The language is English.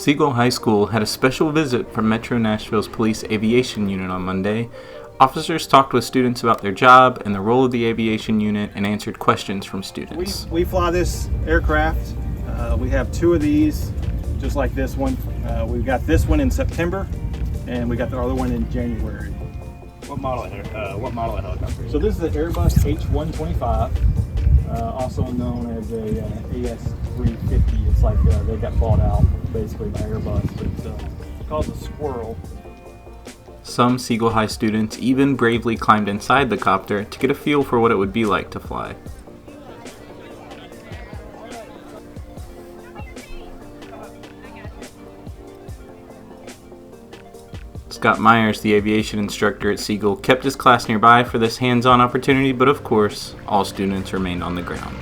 Siegel High School had a special visit from Metro Nashville's police aviation unit on Monday. Officers talked with students about their job and the role of the aviation unit and answered questions from students. We fly this aircraft. We have two of these, just like this one. We've got this one in September, and we got the other one in January. What model of helicopter? So this is the Airbus H-125, also known as a AS-350. It's like they got bought out basically by Airbus. It's called the Squirrel. Some Siegel High students even bravely climbed inside the copter to get a feel for what it would be like to fly. Scott Myers, the aviation instructor at Siegel, kept his class nearby for this hands-on opportunity, but of course, all students remained on the ground.